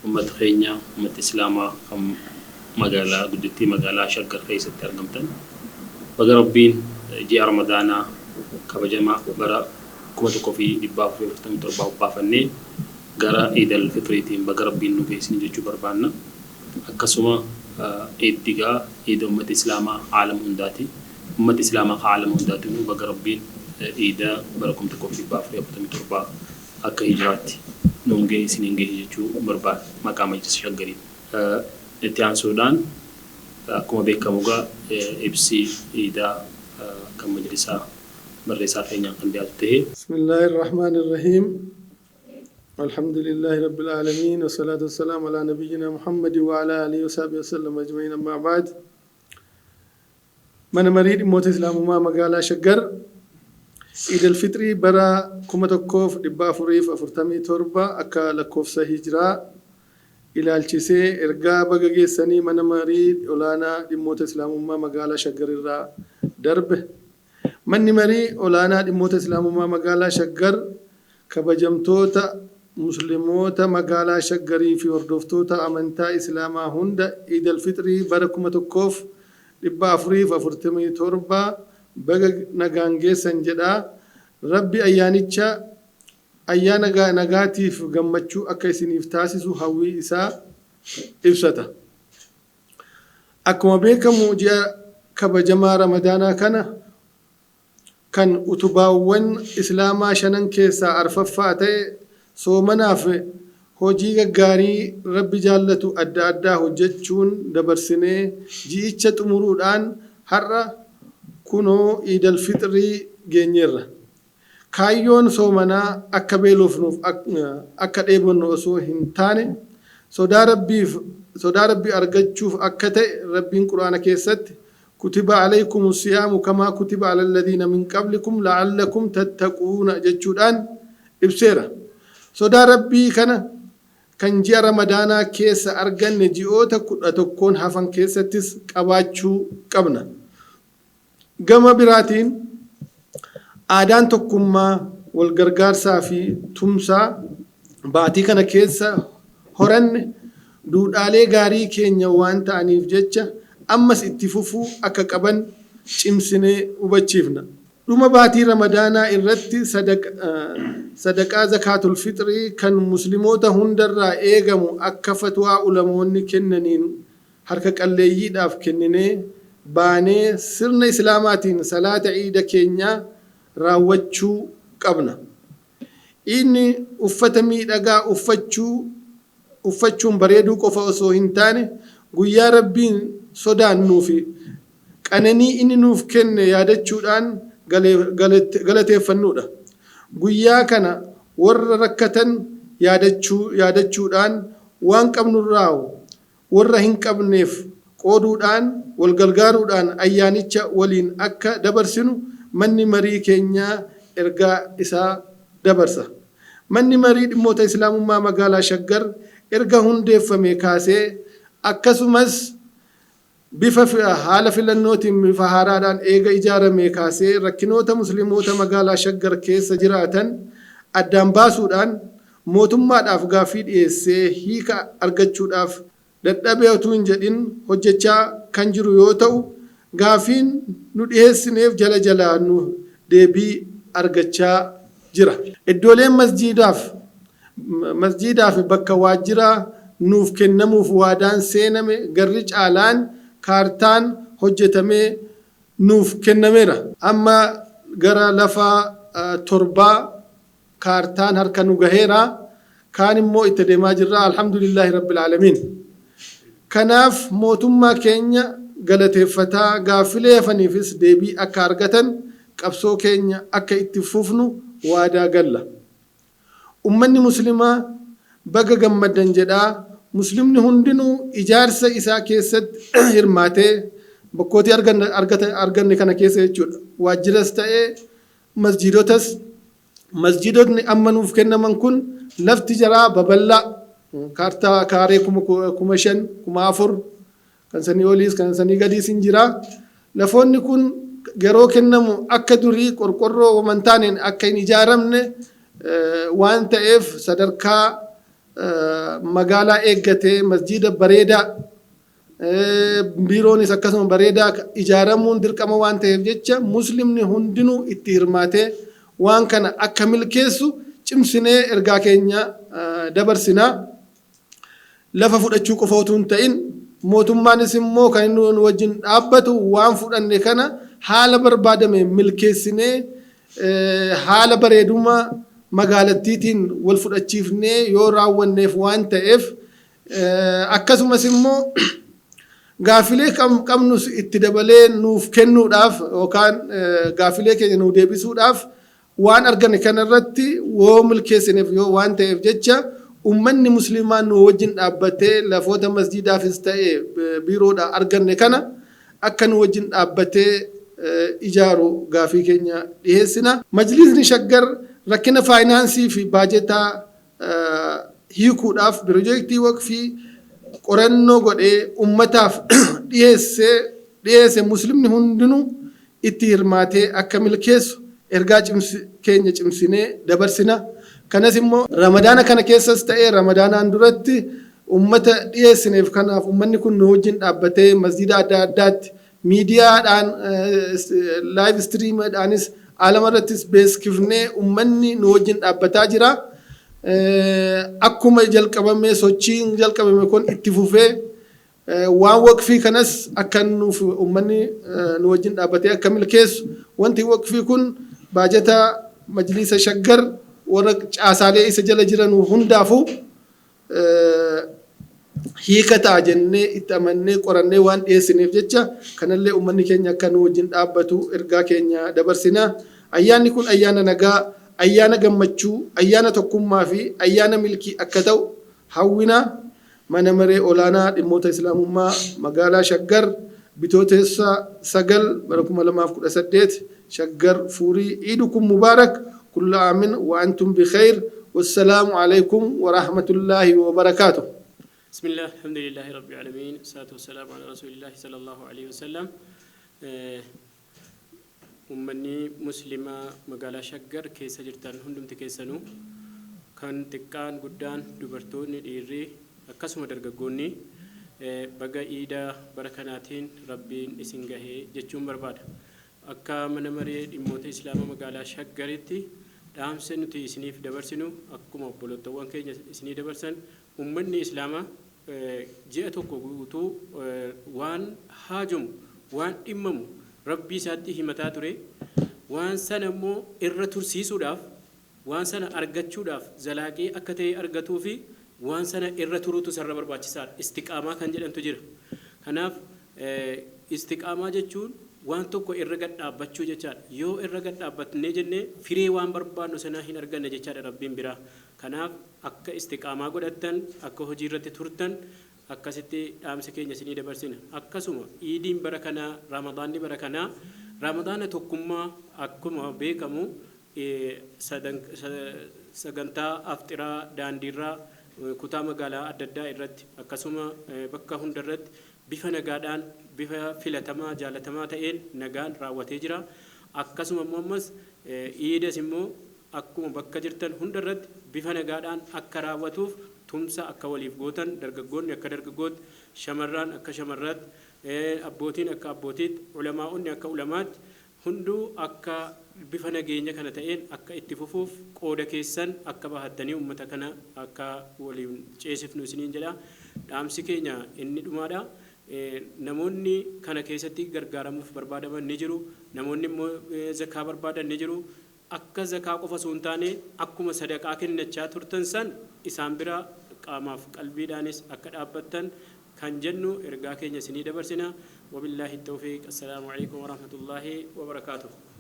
أمة خينيا أمة إسلاما أم مجالا قدتي مجالا شجر كيس الترجمتن بقربين جي رمضانا كبجمع برا كمتو في دباب في فتم تربا بافني جرا عيد الفطر تيم بقربين نجيس نجيو بربانا كسمة عيد دجا عيد أمة إسلاما عالم هنداتي أمة إسلاما عالم هنداتي بقربين عيد بركم تكو في دباب في فتم تربا أكهجراتي نونجي سنينجي يجو بربان مقام يجلس شجرين اتيان سودان كما بيكموغا إبسي إيدا كم مجلسا مرسا فينا قندياته. بسم الله الرحمن الرحيم. الحمد لله رب العالمين والصلاة والسلام على نبينا محمد وعلى آله وصحبه وسلم أجمعين. أما بعد من مريد موت إسلام ما مقالا شجر عيد الفطر برا كما تكوف دبا فريف أفرتمي تربة أكا لكوف سهجرا إلى الجسي إرجع بقى سني من مريد أولانا موت إسلام ما مقالا شجر الرا درب من مري أولانا موت إسلام ما مقالا شجر كبجمتوتا مسلموتا مقالا شجري في وردفتوتا أمنتا إسلاما هند عيد الفطر برا كما تكوف دبا فريف أفرتمي تربة بقى نجانجي سنجدا ربي أيانيتشا أيانا نجاتي في جمتشو أكيسني فتاسسو هوي إسا إفستا أكما بيكا موجا كبجما رمضانا كان أتباوان إسلاما شنن كيسا أرففاتي سومنا في هوجيغا غاري ربي جالتو أدى أدى هجتشون دبرسني جيتشت مرودان هرّا كنو عيد الفطر جنيرة كايون سومنا أكبيلوفنوف أكديبون أسو هنتاني صدا ربي أرجتشوف أكتة ربي القرآن كيست كتب عليكم الصيام كما كتب على الذين من قبلكم لعلكم تتقون جتشودان إبسيرة صدا ربي كان جاء رمضانا كيس أرجن نجيوتا تكون هفن كيستس كباتشو كبنا gama biraatiin aadaan tokkummaa wal gargaarsaa fi tumsaa baatii kana keessa horanne duudhaalee gaarii keenya waan ta'aniif jecha ammas itti fufuu akka qaban cimsinee hubachiifna. Dhuma baatii ramadaanaa irratti sadaqaa zakaatul fixrii kan musliimoota hundarraa eegamu akka fatwaa ulamoonni kennaniin harka qalleeyyiidhaaf kenninee baanee sirna islaamaatiin salaata ciida keenya raawwachuu qabna. Inni uffata miidhagaa uffachuun bareeduu qofa osoo hin taane guyyaa rabbiin sodaannuu fi qananii inni nuuf kenne yaadachuudhaan galateeffannuudha. Guyyaa kana warra rakkatan yaadachuudhaan waan qabnurraa warra hin qabneef qooduudhaan wal gargaaruudhaan ayyaanicha waliin akka dabarsinu manni marii keenyaa ergaa isaa dabarsa. Manni marii dhimmoota islaamummaa magaalaa Shaggar erga hundeeffame kaasee akkasumas bifa haala filannootiin bifa haaraadhaan eega ijaarame kaasee rakkinoota musliimoota magaalaa Shaggar keessa jiraatan addaan baasuudhaan mootummaadhaaf gaaffii dhiyeessee hiika argachuudhaaf dadhabee utuu hin jedhin hojjechaa kan jiru yoo ta'u gaaffiin nu dhiyeessineef jala jalaan nu deebii argachaa jira. Iddooleen masjiidaaf bakka waajjiraa nuuf kennamuuf waadaan seename garri caalaan kaartaan hojjetamee nuuf kennameera. Amma gara lafa torbaa kaartaan harka nu gaheera. Kaan immoo itti deemaa jirra. Alhamdulillahi rabbil aalamiin. Kanaaf mootummaa keenya galateeffataa gaaffilee hafaniifis deebii akka argatan qabsoo keenya akka itti fufnu waadaa galla. Ummanni muslimaa baga gammadan jedhaa. Muslimni hundinuu ijaarsa isaa keessatti hirmaatee bakkootii arganne kana keessa jechuudha. Waajjiras ta'ee masjiidotni amma nuuf kennaman kun lafti jaraa babal'aa. Kaartaa kaaree 5,000, 4,000 kan sanii oliis kan sanii gadiis hin jira. Lafoonni kun yeroo kennamu akka durii qorqorroo wamantaaneen akka hin ijaaramne waan ta'eef sadarkaa magaalaa eeggatee masjida bareedaa biiroonis akkasuma bareedaa ijaaramuun dirqama waan ta'eef jecha muslimni hundinuu itti hirmaatee waan kana akka milkeessu cimsinee ergaa keenya dabarsinaa. Lafa fudhachuu qofa otoo hin ta'in mootummaanis immoo kan inni nu wajjin dhaabbatu waan fudhanne kana haala barbaadame milkeessinee haala bareeduma magaalattiitiin wal fudhachiifnee yoo raawwanneef waan ta'eef akkasumas immoo gaafilee qabnus itti dabalee nuuf kennuudhaaf yookaan gaafilee keenya nuu deebisuudhaaf waan argame kanarratti woo milkeessineef yoo waan ta'eef jecha ummanni muslimaa nu wajjin dhaabbatee lafoota masjidaafis ta'e biiroodha arganne kana akka nu wajjin dhaabbatee ijaaru gaafii keenya dhiheessina. Majlisni Shaggar rakkina faayinaansii fi baajetaa hiikuudhaaf piroojeektii waqfii qorannoo godhee ummataaf dhiyeesse muslimni hundinuu itti hirmaatee akka milkeessu ergaa keenya cimsinee dabarsina. Kanas immoo ramadaana kana keessas ta'ee ramadaanaan duratti ummata dhiyeessineef kanaaf ummanni kun nu wajjin dhaabbatee masjida adda addaatti miidiyaadhaan live streamadhaanis alamarrattis beeksifnee ummanni nu wajjin dhaabbataa jira. Akkuma jalqabame sochiin jalqabame kun itti fufee waan waqfii kanas akka nuuf ummanni nu wajjin dhaabbatee akka milkeessu wanti waqfii kun baajata majlisa Shaggar warra caasaalee isa jala jiran hundaafuu hiika ta'a jennee itti amannee qorannee waan dhiyeessineef jecha kanallee ummanni keenya akka nu wajjin dhaabbatu ergaa keenya dabarsina. Ayyaanni kun ayyaana nagaa, ayyaana gammachuu, ayyaana tokkummaa fi ayyaana milkii akka ta'u hawwina. Mana maree olaanaa dhimmoota islaamummaa magaalaa Shaggar bitootessa 9 bara 2018 Shaggar Fuurii Iidukum Mubaarak kullu aamin wa antum bikhair wassalaamu alaykum wa rahmatullahi wa barakaatuh. بسم الله الحمد لله رب العالمين والصلاة والسلام على رسول الله صلى الله عليه وسلم. أمني مسلمة مقالة Shaggar كيس جرتان هندم تكيسنو كان تكان قدان دبرتوني ديري أكسم درجوني بقى إيدا بركاناتين ربين إسنجه جتشوم برباد أكا من مريد إموت إسلام مقالة Shaggarتي دام سنتي إسنيف دبرسنو أكو مقبلو توان كي إسني دبرسن أمني إسلاما جئتو كوتو وان هاجم وان إمم ربي ساتي همتاتوري وان سنمو إرتورسيسو داف وان سنة أرجتشو داف زلاقي أكتي أرجتو في وان سنة إرتوروتو سر برباچسار استقامة كان جلن تجر هناف استقامة جتشون وان توكو إرجت أبتشو جتشار يو إرجت أبت نجنة فري وان بربانو سناهين أرجنا جتشار ربين برا كناف أك استقامة قدرتن أك هجرة تورتن أك ستي أمسكي نسني دبرسنا أك سوما إيدين بركنا رمضان بركنا رمضان توكما أكما بيكمو سجنتا أفترا دانديرا كتامة قالا أددا إرد أك سوما بكا هندرد بيفنا قادان بيفا فيلتما جالتما تين نجان راوتيجرا أك سوما ممس إيدا سمو akkuma bakka jirtan hundarratti bifa nagaadhaan akka raawwatuuf tumsa akka waliif gootan dargaggoonni akka dargaggoot shamarran akka shamarrat abbootiin akka abbootiit ulamaa'onni akka ulamaatti hunduu akka bifa nageenya kana ta'een akka itti fufuuf qooda keessan akka bahattanii ummata kana akka waliin ceesifnu isiniin jedha. Dhaamsi keenya inni dhumaadha. Namoonni kana keessatti gargaaramuuf barbaadaman ni jiru. Namoonni immoo zakaa barbaadan ni jiru. Akka zakaa qofa osoo hin taane akkuma sadaqaa kennachaa turtan san isaan bira qaamaaf qalbiidhaanis akka dhaabbattan kan jennu ergaa keenya isinii dabarsina. Wabillaahi tawfiiq. Assalaamu alaykum wa rahmatullaahi wa barakaatuh.